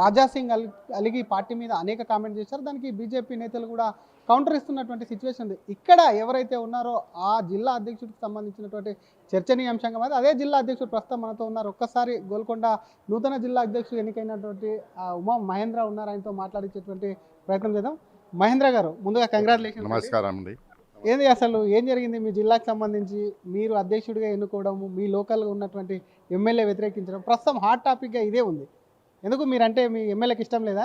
రాజా సింగ్ అలిగి పార్టీ మీద అనేక కామెంట్ చేశారు. దానికి బీజేపీ నేతలు కూడా కౌంటర్ ఇస్తున్నటువంటి సిచ్యువేషన్ ఉంది. ఇక్కడ ఎవరైతే ఉన్నారో ఆ జిల్లా అధ్యక్షుడికి సంబంధించినటువంటి చర్చనీయాంశంగా మరి అదే జిల్లా అధ్యక్షుడు ప్రస్తుతం మనతో ఉన్నారు. ఒక్కసారి గోల్కొండ నూతన జిల్లా అధ్యక్షుడు ఎన్నికైనటువంటి ఉమా మహేంద్ర ఉన్నారు. ఆయనతో మాట్లాడించేటువంటి ప్రయత్నం చేద్దాం. మహేంద్ర గారు, ముందుగా కంగ్రాచులేషన్. నమస్కారం అండి. ఏంది అసలు ఏం జరిగింది మీ జిల్లాకు సంబంధించి? మీరు అధ్యక్షుడిగా ఎన్నుకోవడము, మీ లోకల్గా ఉన్నటువంటి ఎమ్మెల్యే వ్యతిరేకించడం ప్రస్తుతం హాట్ టాపిక్గా ఇదే ఉంది. ఎందుకు మీరంటే మీ ఎమ్మెల్యేకి ఇష్టం లేదా?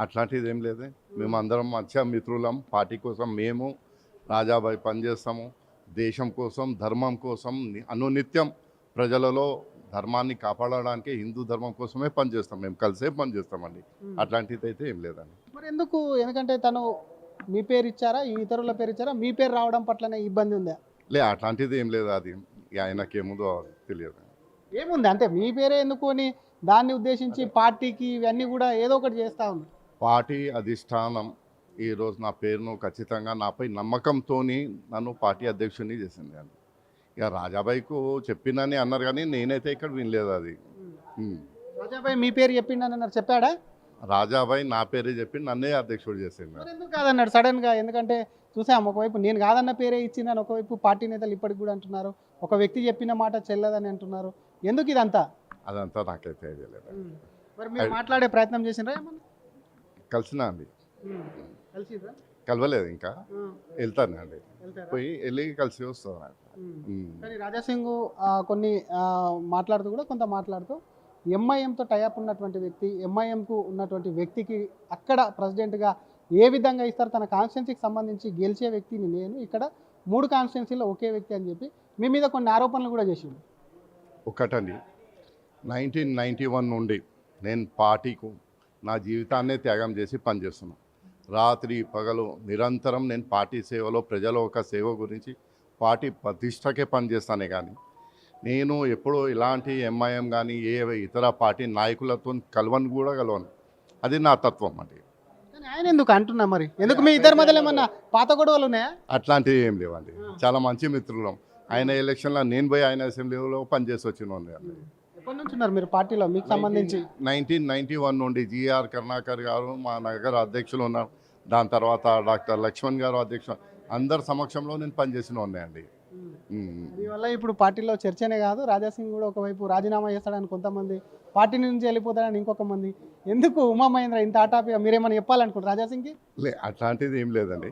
అట్లాంటిది ఏం లేదు. మేము అందరం మంచిగా మిత్రులం. పార్టీ కోసం మేము రాజాబాయి పనిచేస్తాము. దేశం కోసం, ధర్మం కోసం అనునిత్యం ప్రజలలో ధర్మాన్ని కాపాడడానికి హిందూ ధర్మం కోసమే పనిచేస్తాం. మేము కలిసే పనిచేస్తామండి. అట్లాంటిది అయితే ఏం లేదండి. మరి ఎందుకు? ఎందుకంటే తను మీ పేరు ఇచ్చారా, ఈ ఇతరుల పేరు ఇచ్చారా? మీ పేరు రావడం పట్లనే ఇబ్బంది ఉందా? అట్లాంటిది ఏం లేదు. అది ఆయనకేముందో తెలియదు. ఏముంది అంటే మీ పేరే ఎన్నుకొని దాన్ని ఉద్దేశించి పార్టీకి ఇవన్నీ కూడా ఏదో ఒకటి చేస్తూ ఉంది. పార్టీ అధిష్టానం ఈరోజు నా పేరును ఖచ్చితంగా నాపై నమ్మకంతో నన్ను పార్టీ అధ్యక్షుడిని చేసింది అండి. ఇక రాజాబాయికు చెప్పినని అన్నారు కానీ నేనైతే ఇక్కడ వినలేదు అది. రాజాబాయి మీ పేరు చెప్పిండని అన్నారు, చెప్పాడా? రాజాబాయి నా పేరే చెప్పి నన్నే అధ్యక్షుడు చేసింది. ఎందుకు కాదన్నాడు సడన్గా? ఎందుకంటే చూసాం, ఒకవైపు నేను కాదన్న పేరే ఇచ్చిందని ఒకవైపు పార్టీ నేతలు ఇప్పటికి కూడా అంటున్నారు. ఒక వ్యక్తి చెప్పిన మాట చెల్లదని అంటున్నారు. ఎందుకు ఇదంతా? అదంతా నాకైతే ఐడియా లేదు. మరి మీరు మాట్లాడే ప్రయత్నం చేసినరా? ఏమన్నా కలిసినా అండి? కలిసిరా? కలవలేదు, ఇంకా వెళ్తాను అండి. వెళ్ళి కలిసి వస్తాను. కానీ రాజాసింగ్ కొన్ని మాట్లాడుతూ కూడా కొంత మాట్లాడుతూ ఎంఐఎంతో టైఅప్ ఉన్నటువంటి వ్యక్తి, ఎంఐఎంకు ఉన్నటువంటి వ్యక్తికి అక్కడ ప్రెసిడెంట్గా ఏ విధంగా ఇస్తారు? తన కాన్స్టిట్యున్సీకి సంబంధించి గెలిచే వ్యక్తిని నేను, ఇక్కడ 3 కాన్స్టిట్యున్సీలో ఒకే వ్యక్తి అని చెప్పి మీ మీద కొన్ని ఆరోపణలు కూడా చేసిండు. ఒకటండి, 1991 నుండి నేను పార్టీకు నా జీవితాన్నే త్యాగం చేసి పనిచేస్తున్నాను. రాత్రి పగలు నిరంతరం నేను పార్టీ సేవలో, ప్రజల ఒక సేవ గురించి పార్టీ ప్రతిష్టకే పనిచేస్తానే. కానీ నేను ఎప్పుడూ ఇలాంటి ఎంఐఎం కానీ ఏ ఇతర పార్టీ నాయకులతో కలవను. అది నా తత్వం అండి. ఆయన ఎందుకు అంటున్నా? మరి ఎందుకు మీ ఇద్దరి మధ్యలో ఏమన్నా పాత గొడవలు ఉన్నాయా? అట్లాంటివి ఏం లేవండి. చాలా మంచి మిత్రులం. ఆయన ఎలక్షన్లో నేను పోయి ఆయన అసెంబ్లీలో పనిచేసి వచ్చిన. ఎప్పటి నుంచి ఉన్నారు మీరు పార్టీలో? మీకు సంబంధించి 1991 నుండి జిఆర్ కరుణాకర్ గారు మా నగర అధ్యక్షులు ఉన్నారు. దాని తర్వాత డాక్టర్ లక్ష్మణ్ గారు అధ్యక్షులు. అందరి సమక్షంలో నేను పనిచేసిన ఉన్నాయండి. దీనివల్ల ఇప్పుడు పార్టీలో చర్చనే కాదు, రాజాసింగ్ కూడా ఒకవైపు రాజీనామా చేస్తాడని కొంతమంది, పార్టీ నుంచి వెళ్ళిపోతాడని ఇంకొక మంది. ఎందుకు ఉమా మహేంద్ర ఇంత ఆటాపిగా? మీరేమైనా చెప్పాలనుకుంటారు రాజాసింగ్కి? అట్లాంటిది ఏం లేదండి.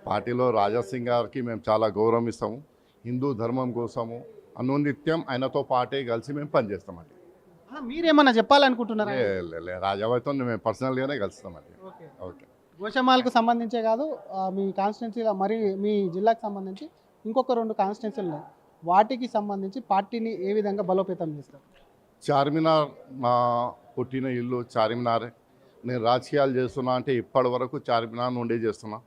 పార్టీలో రాజాసింగ్ గారికి మేము చాలా గౌరవం ఇస్తాము. హిందూ ధర్మం కోసము అనునిత్యం ఆయనతో పాటే కలిసి మేము పనిచేస్తామండి. మీరేమన్నా చెప్పాలనుకుంటున్నారా? రాజాబాయితో మేము పర్సనల్గానే కలుస్తామండి. ఓకే. గోషమాలకు సంబంధించే కాదు, మీ కాన్స్టిట్యున్సీలో మరి మీ జిల్లాకు సంబంధించి ఇంకొక 2 కాన్స్టిట్యున్సీలు ఉన్నాయి. వాటికి సంబంధించి పార్టీని ఏ విధంగా బలోపేతం చేస్తారు? చార్మినార్, నా పుట్టిన ఇల్లు చార్మినారే. నేను రాజకీయాలు చేస్తున్నా అంటే ఇప్పటి వరకు చార్మినార్ నుండే చేస్తున్నా.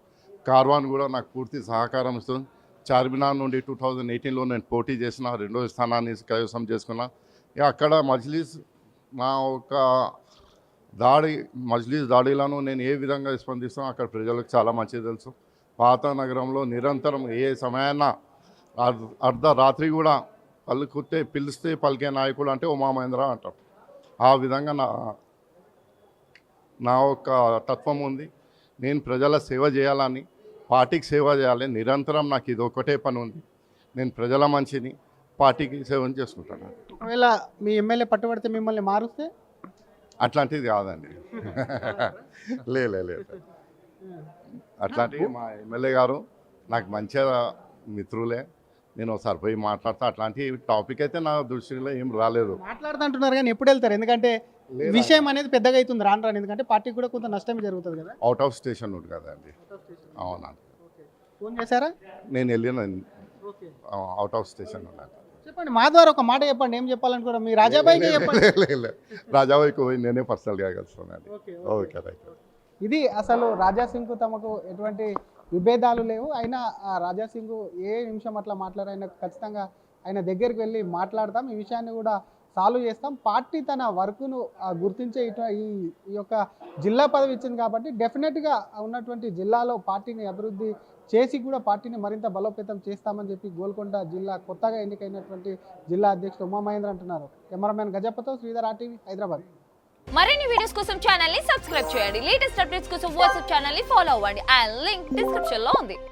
కార్వాన్ కూడా నాకు పూర్తి సహకారం ఇస్తుంది. చార్మినార్ నుండి 2018లో నేను పోటీ చేసిన, 2వ స్థానాన్ని కైవసం చేసుకున్నా. అక్కడ మజ్లిస్ నా ఒక మజ్లిస్ దాడిలను నేను ఏ విధంగా స్పందిస్తానో అక్కడ ప్రజలకు చాలా మంచిగా తెలుసు. పాత నగరంలో నిరంతరం ఏ సమయాన్న అర్ధరాత్రి కూడా పిలిస్తే పలికే నాయకుడు అంటే ఉమా మహేంద్ర అంటాం. ఆ విధంగా నా ఒక తత్వం ఉంది. నేను ప్రజల సేవ చేయాలని, పార్టీకి సేవ చేయాలి. నిరంతరం నాకు ఇది ఒకటే పని ఉంది. నేను ప్రజల మంచిని, పార్టీకి సేవ చేసుకుంటాను. ఒకవేళ మీ ఎమ్మెల్యే పట్టుబడితే మిమ్మల్ని మారుస్తే? అట్లాంటిది కాదండి. లేదు. అట్లాంటివి మా ఎమ్మెల్యే గారు నాకు మంచిగా మిత్రులే. నేను ఒకసారి పోయి మాట్లాడతా. అట్లాంటి టాపిక్ అయితే నా దృష్టిలో ఏం రాలేదు. మాట్లాడుతుంటున్నారు కానీ ఎప్పుడు వెళ్తారు? ఎందుకంటే విషయం అనేది పెద్దగా అవుతుంది రాను. ఎందుకంటే పార్టీకి కూడా కొంత నష్టమే జరుగుతుంది కదా. అవుట్ ఆఫ్ స్టేషన్ ఉంది కదండి. అవునా? ఫోన్ చేశారా? నేను వెళ్ళిన అవుట్ ఆఫ్ స్టేషన్ ఉన్నాను. చెప్పండి, మా ద్వారా ఒక మాట చెప్పండి. ఏం చెప్పాలనుకోరా? మీ రాజాబాయికి చెప్పండి. రాజాబాయికి పోయి నేనే పర్సనల్గా కలుస్తున్నాను. Okay, right. ఇది అసలు రాజాసింగ్కు తమకు ఎటువంటి విభేదాలు లేవు. అయినా రాజాసింగ్ ఏ నిమిషం అట్లా మాట్లాడారైనా ఖచ్చితంగా ఆయన దగ్గరికి వెళ్ళి మాట్లాడతాం. ఈ విషయాన్ని కూడా సాల్వ్ చేస్తాం. పార్టీ తన వర్క్ను గుర్తించే ఈ యొక్క జిల్లా పదవి ఇచ్చింది కాబట్టి డెఫినెట్గా ఉన్నటువంటి జిల్లాలో పార్టీని అభివృద్ధి చేసి కూడా పార్టీని మరింత బలోపేతం చేస్తామని చెప్పి గోల్కొండ జిల్లా కొత్తగా ఎన్నికైనటువంటి జిల్లా అధ్యక్షుడు ఉమా మహేంద్ర అంటున్నారు. కెమెరామెన్ గజప్పతో శ్రీధర్, RTV, హైదరాబాద్. మరిన్ని వీడియోస్ కోసం ఛానల్ ని సబ్స్క్రైబ్ చేయండి. లేటెస్ట్ అప్డేట్స్ కోసం వాట్సాప్ ఛానల్ ని ఫాలో అవ్వండి. అండ్ లింక్ డిస్క్రిప్షన్ లో ఉంది.